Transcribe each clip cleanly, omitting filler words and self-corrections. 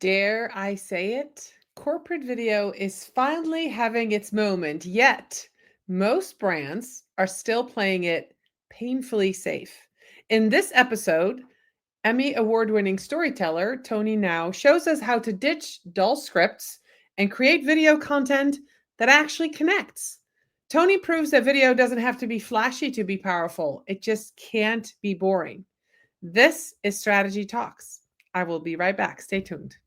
Dare I say it? Corporate video is finally having its moment, yet most brands are still playing it painfully safe. In this episode, Emmy Award-winning storyteller Tony Gnau shows us how to ditch dull scripts and create video content that actually connects. Tony proves that video doesn't have to be flashy to be powerful. It just can't be boring. This is Strategy Talks. I will be right back. Stay tuned.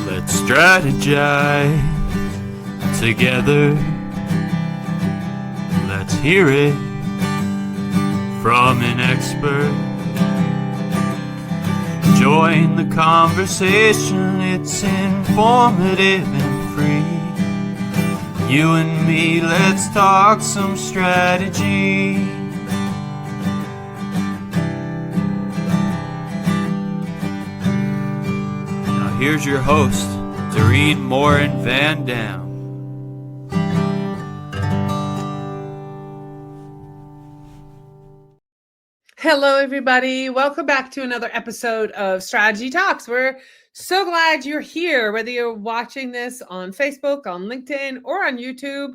Let's strategize together. Let's hear it from an expert. Join the conversation, it's informative and free. You and me, let's talk some strategy. Here's your host, Morin-van. Hello, everybody. Welcome back to another episode of Strategy Talks. We're so glad you're here, whether you're watching this on Facebook, on LinkedIn, or on YouTube.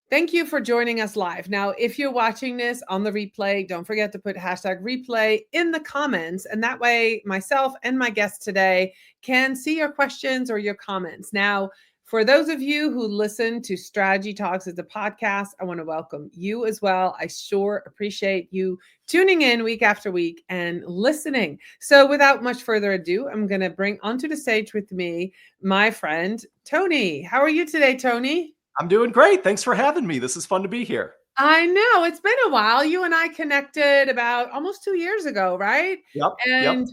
Thank you for joining us live. Now, if you're watching this on the replay, don't forget to put hashtag replay in the comments. And that way, myself and my guest today can see your questions or your comments. Now, for those of you who listen to Strategy Talks as a podcast, I want to welcome you as well. I sure appreciate you tuning in week after week and listening. So without much further ado, I'm going to bring onto the stage with me my friend, Tony. How are you today, Tony? I'm doing great. Thanks for having me. This is fun to be here. I know. It's been a while. You and I connected about almost 2 years ago, right? Yep. And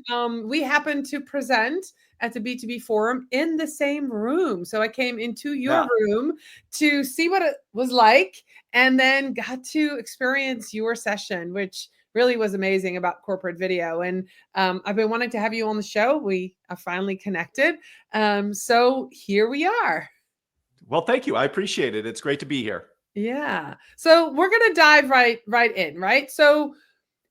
we happened to present at the B2B forum in the same room. So I came into your room to see what it was like and then got to experience your session, which really was amazing about corporate video. And I've been wanting to have you on the show. We are finally connected. So here we are. Well, thank you. I appreciate it. It's great to be here. Yeah. So we're going to dive right in, right? So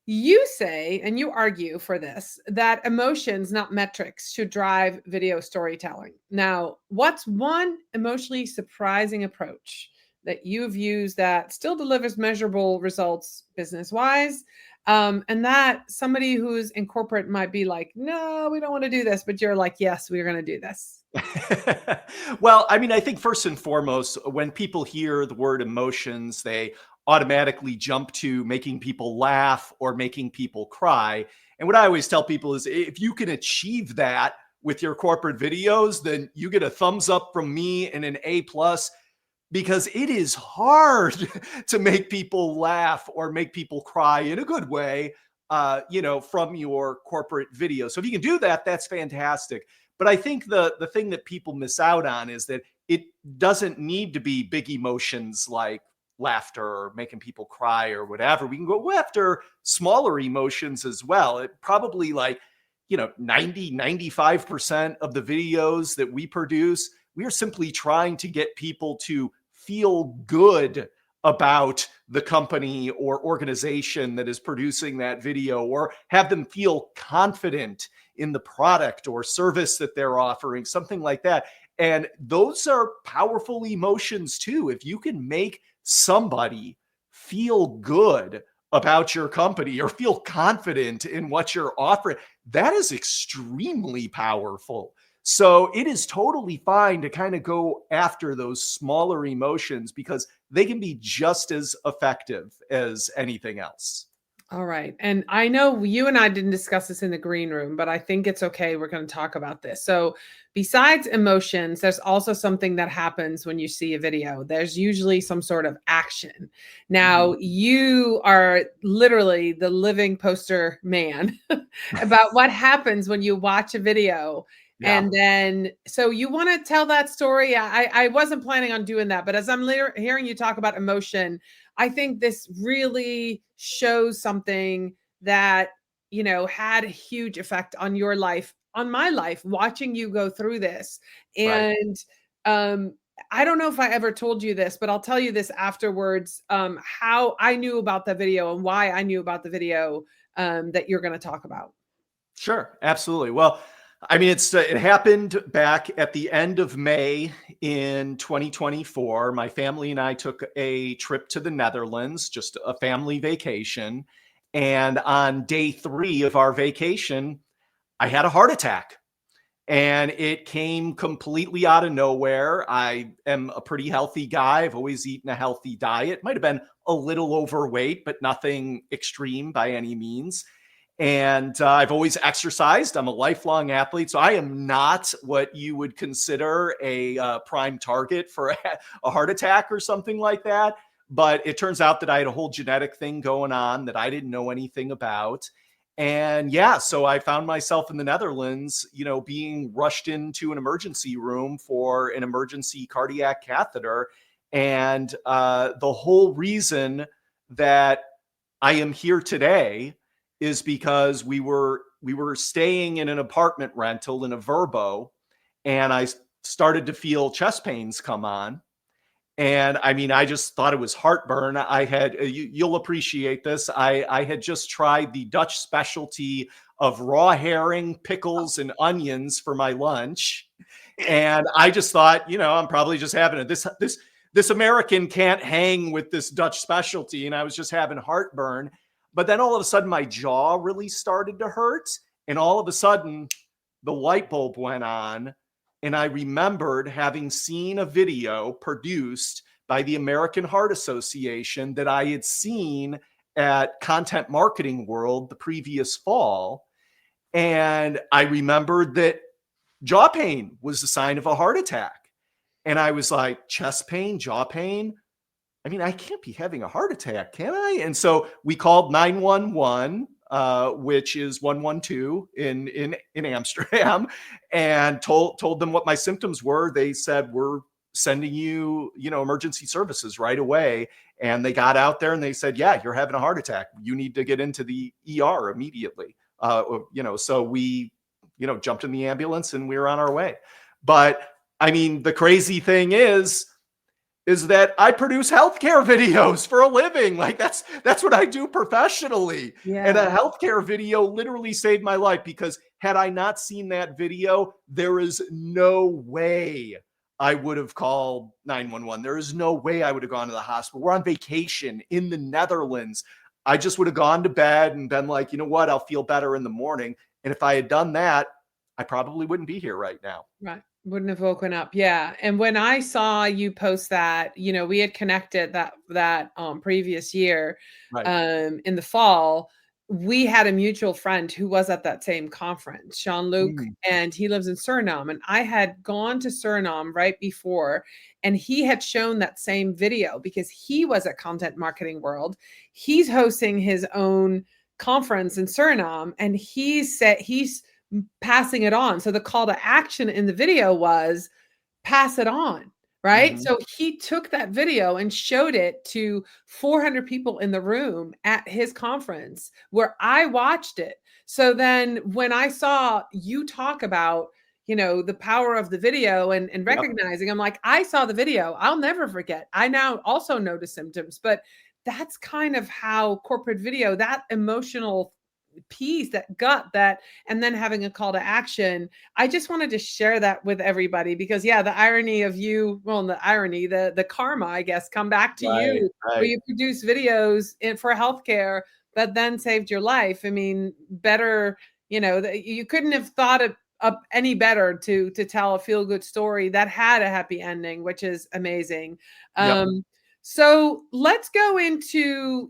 you say, and you argue for this, that emotions, not metrics, should drive video storytelling. Now, what's one emotionally surprising approach that you've used that still delivers measurable results business-wise? And that somebody who's in corporate might be like, no, we don't want to do this, but you're like, yes, we're going to do this. Well, I mean, I think first and foremost, when people hear the word emotions, they automatically jump to making people laugh or making people cry. And what I always tell people is if you can achieve that with your corporate videos, then you get a thumbs up from me and an A+, because it is hard to make people laugh or make people cry in a good way, from your corporate video. So if you can do that, that's fantastic. But I think the thing that people miss out on is that it doesn't need to be big emotions like laughter or making people cry or whatever. We can go after smaller emotions as well. It probably 95% of the videos that we produce, we are simply trying to get people to feel good about the company or organization that is producing that video, or have them feel confident in the product or service that they're offering, something like that. And those are powerful emotions too. If you can make somebody feel good about your company or feel confident in what you're offering, that is extremely powerful. So it is totally fine to kind of go after those smaller emotions because they can be just as effective as anything else. All right. And I know you and I didn't discuss this in the green room, but I think it's okay. We're going to talk about this. So besides emotions, there's also something that happens when you see a video. There's usually some sort of action. Now, you are literally the living poster man about what happens when you watch a video. Yeah. And then, so you want to tell that story? I wasn't planning on doing that, but as I'm hearing you talk about emotion, I think this really shows something that, had a huge effect on your life, on my life, watching you go through this. And I don't know if I ever told you this, but I'll tell you this afterwards, how I knew about the video and why I knew about the video that you're going to talk about. Sure, absolutely. Well, I mean, it happened back at the end of May in 2024. My family and I took a trip to the Netherlands, just a family vacation. And on day 3 of our vacation, I had a heart attack. And it came completely out of nowhere. I am a pretty healthy guy. I've always eaten a healthy diet. Might have been a little overweight, but nothing extreme by any means. And I've always exercised. I'm a lifelong athlete. So I am not what you would consider a prime target for a heart attack or something like that. But it turns out that I had a whole genetic thing going on that I didn't know anything about. And yeah, so I found myself in the Netherlands, being rushed into an emergency room for an emergency cardiac catheter. And the whole reason that I am here today is because we were staying in an apartment rental in a Verbo, and I started to feel chest pains come on. And I mean, I just thought it was heartburn. I had, you'll appreciate this. I had just tried the Dutch specialty of raw herring, pickles, and onions for my lunch. And I just thought, I'm probably just having it. This American can't hang with this Dutch specialty. And I was just having heartburn. But then all of a sudden my jaw really started to hurt. And all of a sudden the light bulb went on. And I remembered having seen a video produced by the American Heart Association that I had seen at Content Marketing World the previous fall. And I remembered that jaw pain was a sign of a heart attack. And I was like, chest pain, jaw pain? I mean, I can't be having a heart attack, can I? And so we called 911. Which is 112 in Amsterdam, and told them what my symptoms were. They said, we're sending you, emergency services right away. And they got out there and they said, yeah, you're having a heart attack. You need to get into the ER immediately. So we, jumped in the ambulance and we were on our way. But I mean, the crazy thing is that I produce healthcare videos for a living. Like that's what I do professionally. Yeah. And a healthcare video literally saved my life, because had I not seen that video, there is no way I would have called 911. There is no way I would have gone to the hospital. We're on vacation in the Netherlands. I just would have gone to bed and been like, you know what? I'll feel better in the morning. And if I had done that, I probably wouldn't be here right now. Right. Wouldn't have woken up. Yeah. And when I saw you post that, we had connected that previous year, right. In the fall, we had a mutual friend who was at that same conference, Jean-Luc, and he lives in Suriname. And I had gone to Suriname right before, and he had shown that same video because he was at Content Marketing World. He's hosting his own conference in Suriname, and he's passing it on. So the call to action in the video was pass it on, right? So he took that video and showed it to 400 people in the room at his conference, where I watched it. So then when I saw you talk about, the power of the video and recognizing, I'm like, I saw the video. I'll never forget. I now also notice symptoms, but that's kind of how corporate video, that emotional piece, that, and then having a call to action. I just wanted to share that with everybody, because the irony of the karma, I guess, come back to you, where you produce videos for healthcare that then saved your life. I mean, better, you couldn't have thought it up any better to tell a feel good story that had a happy ending, which is amazing. So let's go into,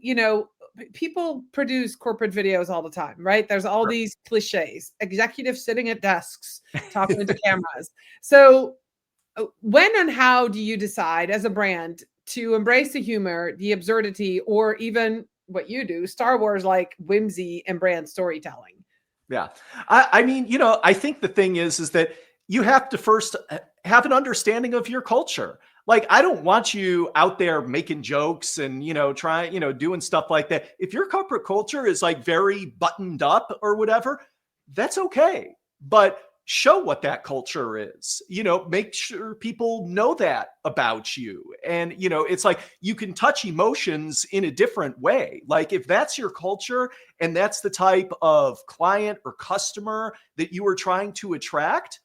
people produce corporate videos all the time, right? There's all these cliches, executives sitting at desks, talking to cameras. So when and how do you decide as a brand to embrace the humor, the absurdity, or even what you do, Star Wars, like whimsy and brand storytelling? Yeah. I mean, I think the thing is that you have to first have an understanding of your culture. Like, I don't want you out there making jokes and, doing stuff like that. If your corporate culture is like very buttoned up or whatever, that's okay. But show what that culture is, make sure people know that about you. And, it's like you can touch emotions in a different way. Like if that's your culture and that's the type of client or customer that you are trying to attract,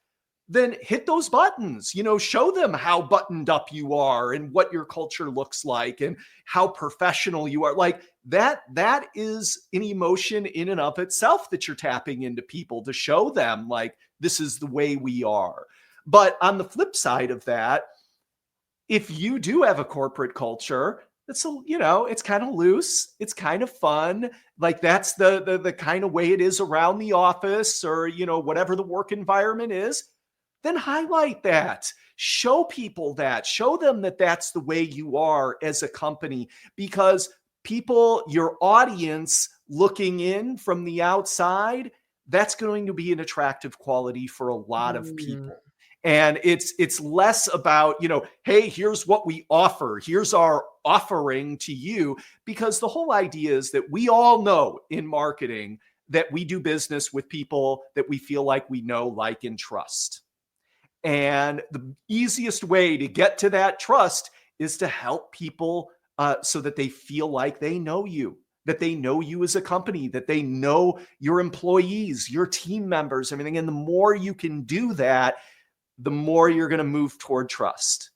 then hit those buttons, show them how buttoned up you are and what your culture looks like and how professional you are. Like that is an emotion in and of itself that you're tapping into people to show them like, this is the way we are. But on the flip side of that, if you do have a corporate culture, it's kind of loose, it's kind of fun, like that's the kind of way it is around the office or, whatever the work environment is, then highlight that. Show people that. Show them that that's the way you are as a company, because people, your audience looking in from the outside, that's going to be an attractive quality for a lot of people. And it's less about, hey, here's what we offer. Here's our offering to you, because the whole idea is that we all know in marketing that we do business with people that we feel like we know, like, and trust. And the easiest way to get to that trust is to help people so that they feel like they know you, that they know you as a company, that they know your employees, your team members, everything. And the more you can do that, the more you're going to move toward trust.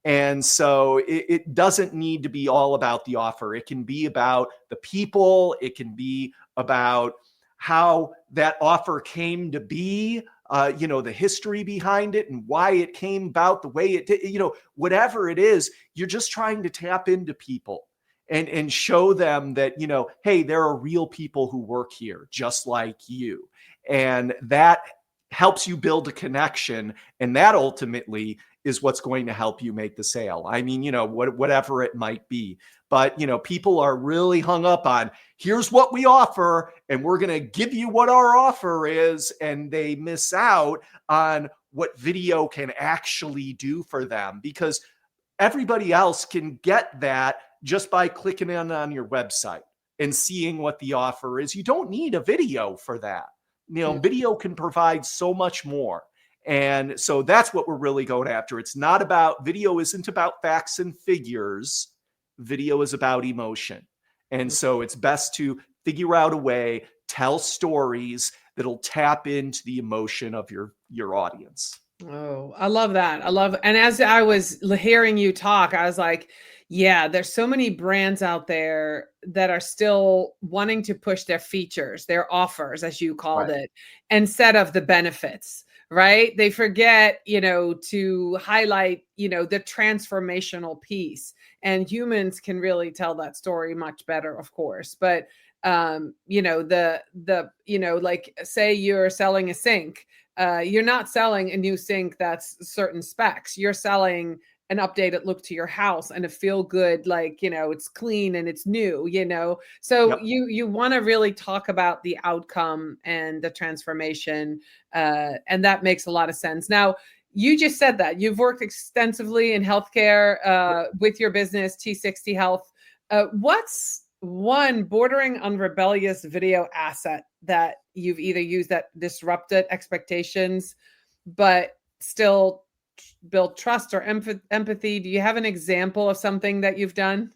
And so it doesn't need to be all about the offer. It can be about the people. It can be about how that offer came to be, the history behind it and why it came about the way it did, whatever it is, you're just trying to tap into people and show them that, hey, there are real people who work here just like you. And that helps you build a connection. And that ultimately is what's going to help you make the sale. I mean, whatever it might be. But, people are really hung up on, here's what we offer, and we're going to give you what our offer is. And they miss out on what video can actually do for them, because everybody else can get that just by clicking in on your website and seeing what the offer is. You don't need a video for that. Video can provide so much more. And so that's what we're really going after. Video isn't about facts and figures. Video is about emotion. And so it's best to figure out a way, tell stories that'll tap into the emotion of your audience. Oh, I love that. And as I was hearing you talk, I was like, yeah, there's so many brands out there that are still wanting to push their features, their offers, as you called it, instead of the benefits, right? They forget, to highlight, the transformational piece, and humans can really tell that story much better, of course. But, like say you're selling a sink, you're not selling a new sink that's certain specs. You're selling an updated look to your house and a feel good, like, it's clean and it's new, so you want to really talk about the outcome and the transformation. And that makes a lot of sense. Now, you just said that you've worked extensively in healthcare with your business, T60 Health. What's one bordering on rebellious video asset that you've either used that disrupted expectations, but still build trust or empathy? Do you have an example of something that you've done?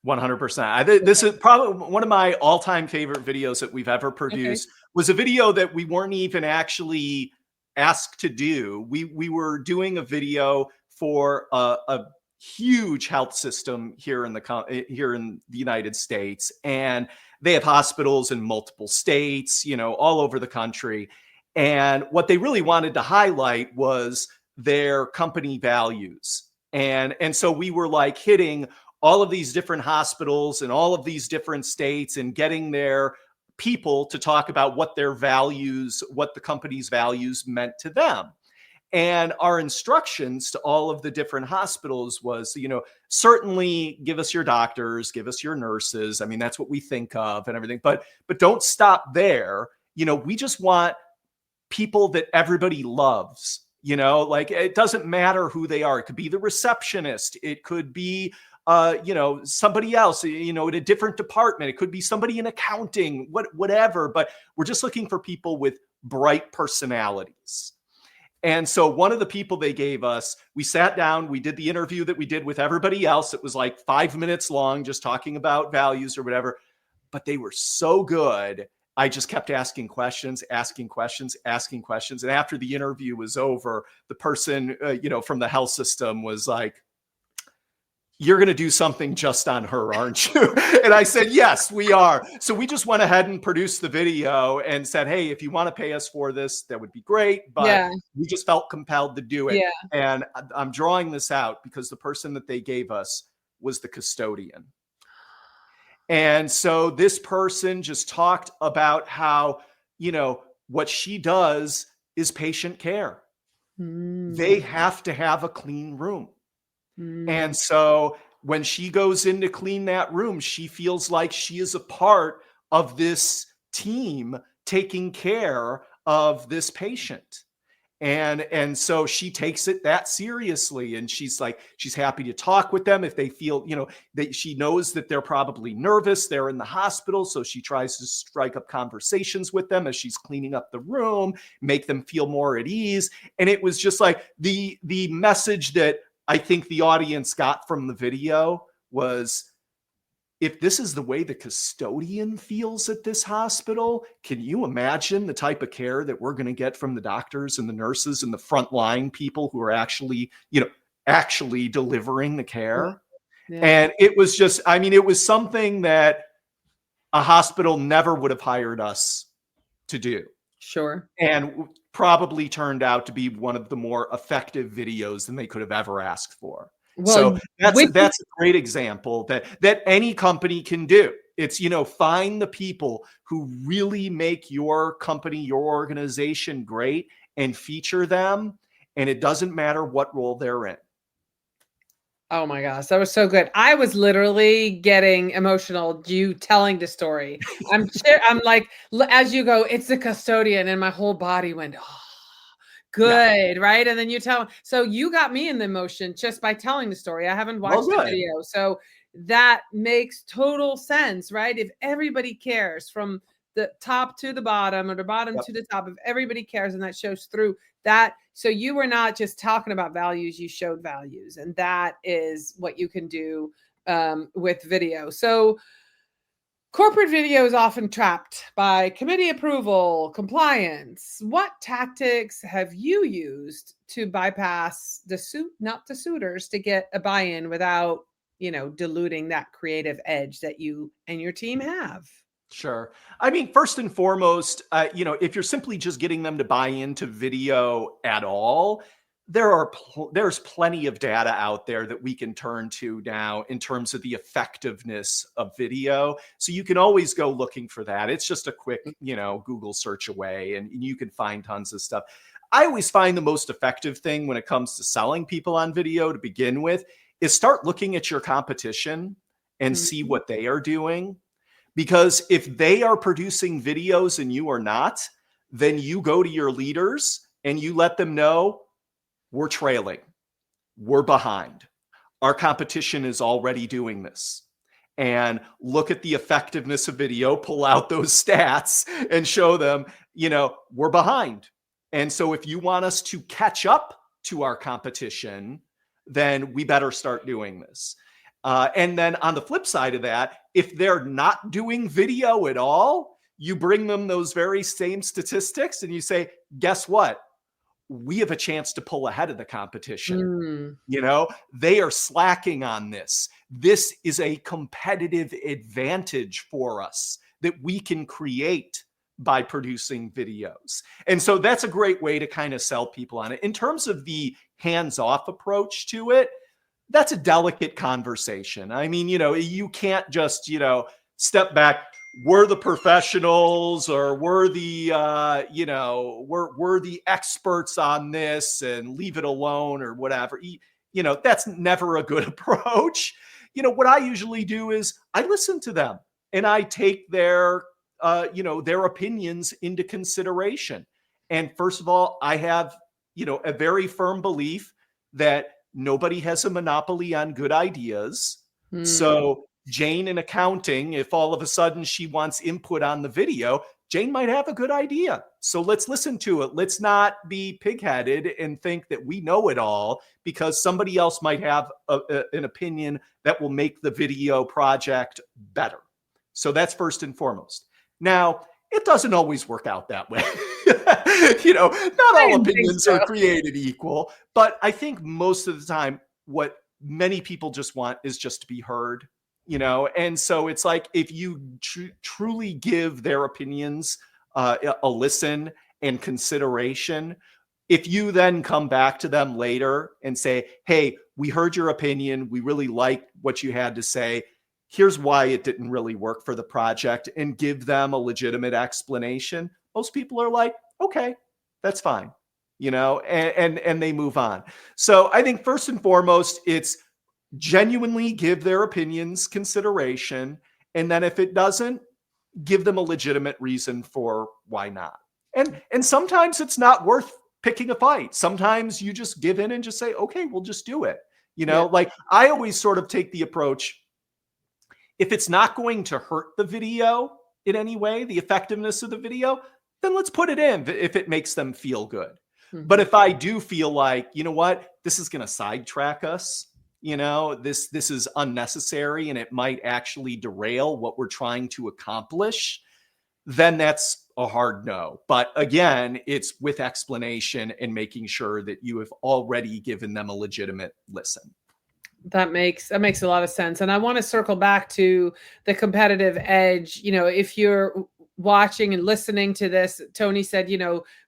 100%. This is probably one of my all-time favorite videos that we've ever produced. Was a video that we weren't even actually asked to do. We were doing a video for a huge health system here in the United States, and they have hospitals in multiple states, all over the country. And what they really wanted to highlight was their company values. And so we were like hitting all of these different hospitals in all of these different states and getting their people to talk about what their values, what the company's values meant to them. And our instructions to all of the different hospitals was, certainly give us your doctors, give us your nurses. I mean, that's what we think of and everything, but don't stop there. We just want people that everybody loves. Like, it doesn't matter who they are. It could be the receptionist. It could be, somebody else, in a different department. It could be somebody in accounting, whatever. But we're just looking for people with bright personalities. And so one of the people they gave us, we sat down, we did the interview that we did with everybody else. It was like 5 minutes long, just talking about values or whatever. But they were so good. I just kept asking questions. And after the interview was over, the person, from the health system was like, "You're going to do something just on her, aren't you?" And I said, "Yes, we are." So we just went ahead and produced the video and said, "Hey, if you want to pay us for this, that would be great." But we just felt compelled to do it. Yeah. And I'm drawing this out because the person that they gave us was the custodian. And so this person just talked about how, what she does is patient care. They have to have a clean room. And so when she goes in to clean that room, she feels like she is a part of this team taking care of this patient. And so she takes it that seriously. And she's happy to talk with them if they feel, that she knows that they're probably nervous. They're in the hospital. So she tries to strike up conversations with them as she's cleaning up the room, make them feel more at ease. And it was just like the message that I think the audience got from the video was, if this is the way the custodian feels at this hospital, can you imagine the type of care that we're going to get from the doctors and the nurses and the frontline people who are actually delivering the care? Yeah. And it was just, it was something that a hospital never would have hired us to do. Sure. And probably turned out to be one of the more effective videos than they could have ever asked for. Well, so that's a great example that any company can do. It's, find the people who really make your company, your organization great and feature them. And it doesn't matter what role they're in. Oh my gosh, that was so good. I was literally getting emotional you telling the story. I'm like, as you go, it's the custodian, and my whole body went, oh, good, yeah. Right? And then you tell, so you got me in the emotion just by telling the story. I haven't watched the video. So that makes total sense, right? If everybody cares from the top to the bottom or the bottom to the top, if everybody cares, and that shows through that. So you were not just talking about values, you showed values, and that is what you can do with video. So corporate video is often trapped by committee approval, compliance. What tactics have you used to bypass not the suitors, to get a buy-in without, diluting that creative edge that you and your team have? Sure. First and foremost, if you're simply just getting them to buy into video at all, there's plenty of data out there that we can turn to now in terms of the effectiveness of video. So you can always go looking for that. It's just a quick, Google search away, and you can find tons of stuff. I always find the most effective thing when it comes to selling people on video to begin with is start looking at your competition and see what they are doing. Because if they are producing videos and you are not, then you go to your leaders and you let them know, we're trailing, we're behind. Our competition is already doing this. And look at the effectiveness of video, pull out those stats and show them, we're behind. And so if you want us to catch up to our competition, then we better start doing this. And then on the flip side of that, if they're not doing video at all, you bring them those very same statistics and you say, guess what? We have a chance to pull ahead of the competition. They are slacking on this. This is a competitive advantage for us that we can create by producing videos. And so that's a great way to kind of sell people on it. In terms of the hands-off approach to it, that's a delicate conversation. You can't just, step back. We're the professionals, or we're the, we're the experts on this and leave it alone or whatever. That's never a good approach. What I usually do is I listen to them and I take their opinions into consideration. And first of all, I have, a very firm belief that nobody has a monopoly on good ideas. So Jane in accounting, if all of a sudden she wants input on the video, Jane might have a good idea. So let's listen to it. Let's not be pigheaded and think that we know it all because somebody else might have an opinion that will make the video project better. So that's first and foremost. Now, it doesn't always work out that way. Not all opinions are created equal, but I think most of the time what many people just want is just to be heard, and so it's like if you truly give their opinions a listen and consideration, if you then come back to them later and say, hey, we heard your opinion, we really liked what you had to say, here's why it didn't really work for the project, and give them a legitimate explanation, most people are like, okay, that's fine, and they move on. So I think first and foremost, it's genuinely give their opinions consideration. And then if it doesn't, give them a legitimate reason for why not. And sometimes it's not worth picking a fight. Sometimes you just give in and just say, okay, we'll just do it. Like I always sort of take the approach, if it's not going to hurt the video in any way, the effectiveness of the video, then let's put it in if it makes them feel good. Mm-hmm. But if I do feel like, this is going to sidetrack us, this is unnecessary and it might actually derail what we're trying to accomplish, then that's a hard no. But again, it's with explanation and making sure that you have already given them a legitimate listen. That makes a lot of sense. And I want to circle back to the competitive edge. If you're watching and listening to this, Tony said,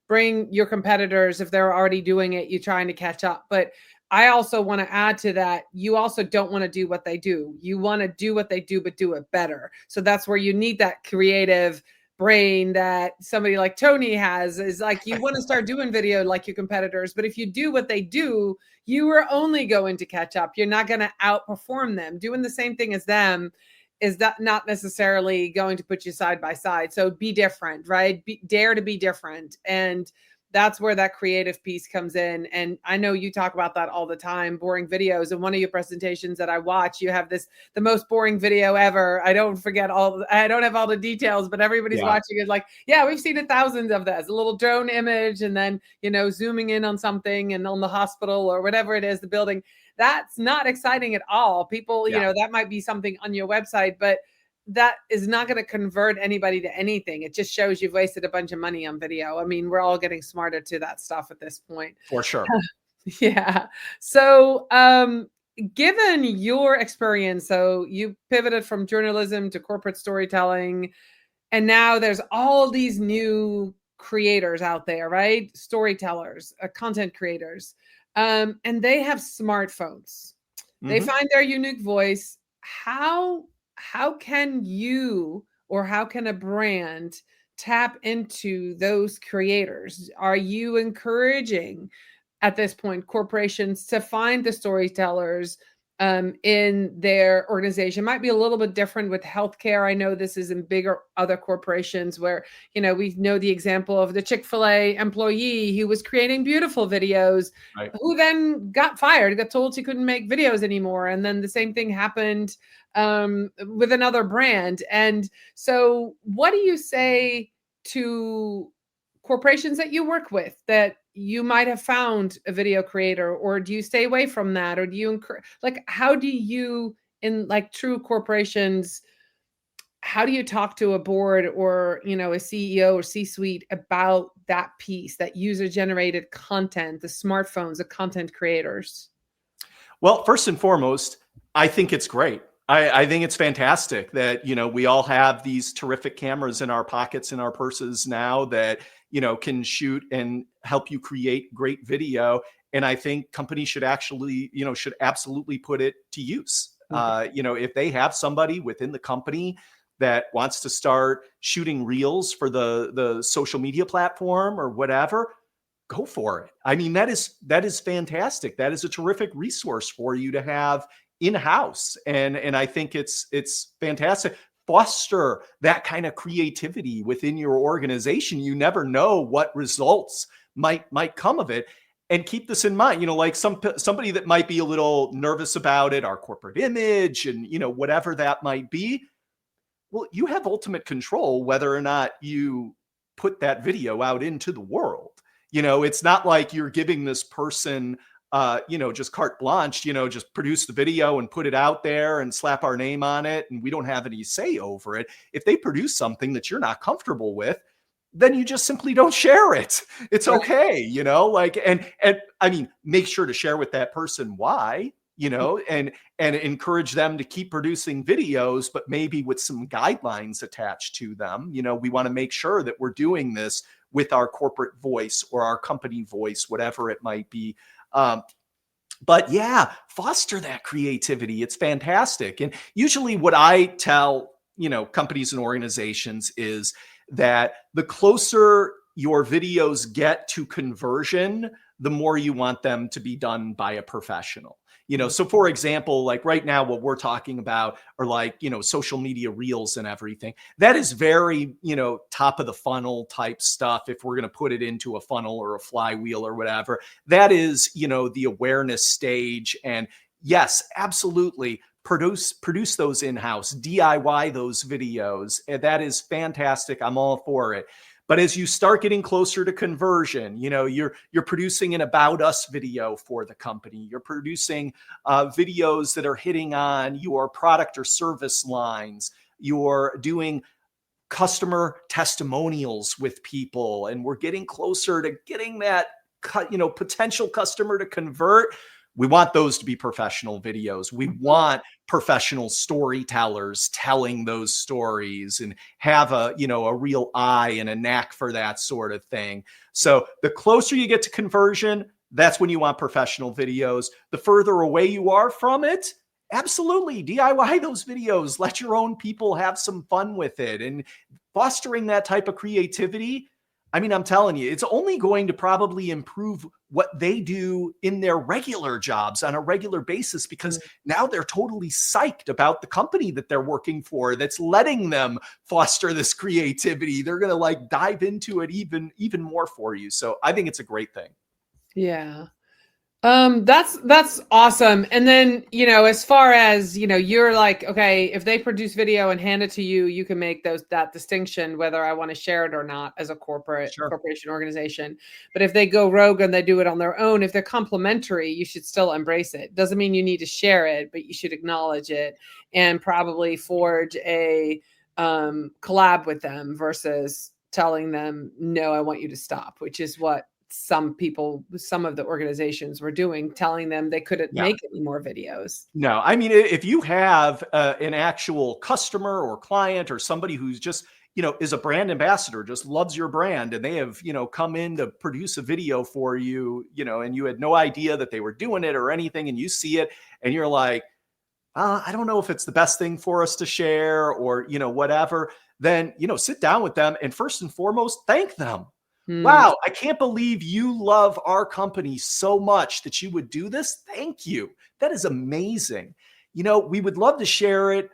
bring your competitors. If they're already doing it, you're trying to catch up. But I also want to add to that, you also don't want to do what they do. You want to do what they do, but do it better. So that's where you need that creative brain that somebody like Tony has, is like, you want to start doing video like your competitors, but if you do what they do, you are only going to catch up. You're not going to outperform them. Doing the same thing as them is that not necessarily going to put you side by side. So be different, right? Dare to be different. And that's where that creative piece comes in. And I know you talk about that all the time, boring videos. And one of your presentations that I watch, you have the most boring video ever. I don't have all the details, but everybody's watching it like, yeah, we've seen thousands of this, a little drone image. And then, zooming in on something and on the hospital or whatever it is, the building. That's not exciting at all. People, that might be something on your website, but that is not going to convert anybody to anything. It just shows you've wasted a bunch of money on video. I mean, we're all getting smarter to that stuff at this point. For sure. Yeah. So, given your experience, so you pivoted from journalism to corporate storytelling, and now there's all these new creators out there, right? Storytellers, content creators, and they have smartphones. Mm-hmm. They find their unique voice. How can you, or how can a brand tap into those creators? Are you encouraging at this point corporations to find the storytellers in their organization? Might be a little bit different with healthcare. I know this is in bigger other corporations where, we know the example of the Chick-fil-A employee who was creating beautiful videos, right, who then got fired, got told she couldn't make videos anymore. And then the same thing happened with another brand. And so what do you say to corporations that you work with that you might have found a video creator, or do you stay away from that? Or do you encourage, how do you, in true corporations, how do you talk to a board or, a CEO or C-suite about that piece, that user generated content, the smartphones, the content creators? Well, first and foremost, I think it's great. I think it's fantastic that, we all have these terrific cameras in our pockets, in our purses now that, can shoot and help you create great video. And I think companies should actually, should absolutely put it to use. Mm-hmm. If they have somebody within the company that wants to start shooting reels for the social media platform or whatever, go for it. I mean, that is fantastic. That is a terrific resource for you to have in-house. And I think it's fantastic. Foster that kind of creativity within your organization. You never know what results might come of it. And keep this in mind, somebody that might be a little nervous about it, our corporate image and, whatever that might be. well, you have ultimate control whether or not you put that video out into the world. It's not like you're giving this person, just carte blanche, just produce the video and put it out there and slap our name on it, and we don't have any say over it. If they produce something that you're not comfortable with, then you just simply don't share it. It's okay, and I mean, make sure to share with that person why, and encourage them to keep producing videos, but maybe with some guidelines attached to them. We want to make sure that we're doing this with our corporate voice or our company voice, whatever it might be. But yeah, foster that creativity. It's fantastic. And usually what I tell, companies and organizations is that the closer your videos get to conversion, the more you want them to be done by a professional. So for example, like right now, what we're talking about are like, social media reels and everything. That is very, top of the funnel type stuff. If we're going to put it into a funnel or a flywheel or whatever, that is, the awareness stage. And yes, absolutely. Produce those in-house, DIY those videos. And that is fantastic. I'm all for it. But as you start getting closer to conversion, you're producing an about us video for the company. You're producing videos that are hitting on your product or service lines. You're doing customer testimonials with people, and we're getting closer to getting that, potential customer to convert. We want those to be professional videos. We want professional storytellers telling those stories and have a real eye and a knack for that sort of thing. So the closer you get to conversion, that's when you want professional videos. The further away you are from it, absolutely DIY those videos. Let your own people have some fun with it. And fostering that type of creativity, I mean, I'm telling you, it's only going to probably improve what they do in their regular jobs on a regular basis, because now they're totally psyched about the company that they're working for that's letting them foster this creativity. They're going to like dive into it even more for you. So I think it's a great thing. Yeah. That's awesome. And then, as far as, you're like, okay, if they produce video and hand it to you, you can make that distinction, whether I want to share it or not as a corporation organization. But if they go rogue and they do it on their own, if they're complementary, you should still embrace it. Doesn't mean you need to share it, but you should acknowledge it and probably forge a collab with them versus telling them, no, I want you to stop, which is what some of the organizations were doing, telling them they couldn't make any more videos. No, I mean, if you have an actual customer or client or somebody who's just, is a brand ambassador, just loves your brand, and they have, come in to produce a video for you, and you had no idea that they were doing it or anything, and you see it and you're like, I don't know if it's the best thing for us to share or, whatever, then, sit down with them and first and foremost, thank them. Wow, I can't believe you love our company so much that you would do this. Thank you. That is amazing. We would love to share it,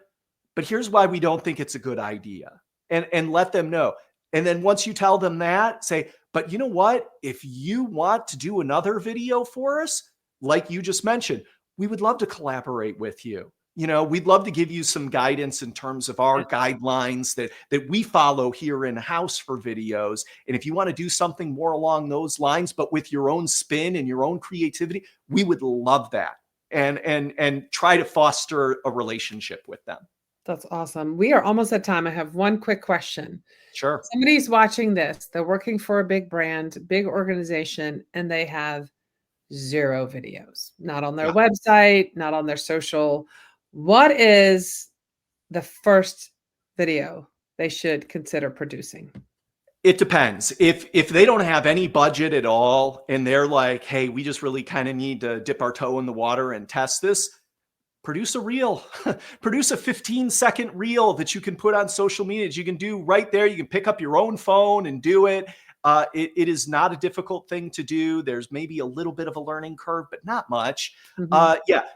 but here's why we don't think it's a good idea. And let them know. And then once you tell them that, say, but you know what? If you want to do another video for us, like you just mentioned, we would love to collaborate with you. We'd love to give you some guidance in terms of our guidelines that we follow here in-house for videos. And if you want to do something more along those lines, but with your own spin and your own creativity, we would love that and try to foster a relationship with them. That's awesome. We are almost at time. I have one quick question. Sure. Somebody's watching this. They're working for a big brand, big organization, and they have 0 videos, not on their website, not on their social. What is the first video they should consider producing? It depends. If they don't have any budget at all and they're like, hey, we just really kind of need to dip our toe in the water and test this, produce a reel. Produce a 15-second reel that you can put on social media that you can do right there. You can pick up your own phone and do it. It is not a difficult thing to do. There's maybe a little bit of a learning curve, but not much.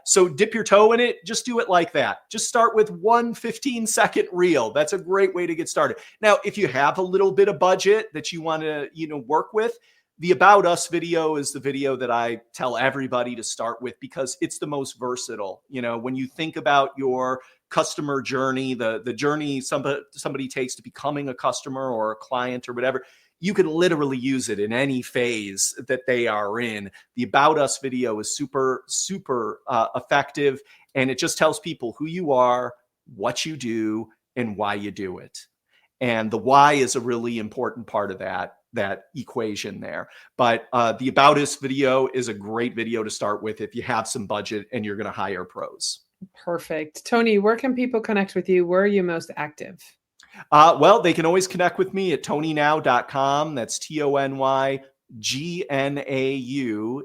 So dip your toe in it. Just do it like that. Just start with one 15-second reel. That's a great way to get started. Now, if you have a little bit of budget that you want to, work with, The About Us video is the video that I tell everybody to start with because it's the most versatile. You know, when you think about your customer journey, the journey somebody takes to becoming a customer or a client or whatever, you can literally use it in any phase that they are in. The About Us video is super, super effective. And it just tells people who you are, what you do, and why you do it. And the why is a really important part of that equation there. But the About Us video is a great video to start with if you have some budget and you're going to hire pros. Perfect. Tony, where can people connect with you? Where are you most active? Well, they can always connect with me at tonygnau.com. That's TonyGnau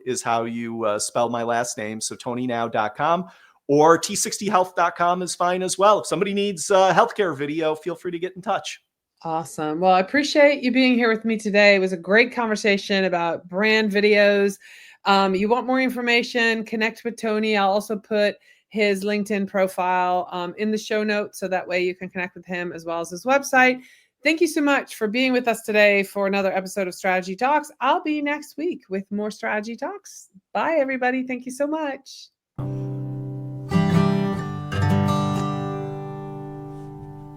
is how you spell my last name. So tonygnau.com, or t60health.com is fine as well. If somebody needs a healthcare video, feel free to get in touch. Awesome. Well, I appreciate you being here with me today. It was a great conversation about brand videos. You want more information, connect with Tony. I'll also put his LinkedIn profile in the show notes, so that way you can connect with him as well as his website. Thank you so much for being with us today for another episode of Strategy Talks. I'll be next week with more Strategy Talks. Bye, everybody. Thank you so much.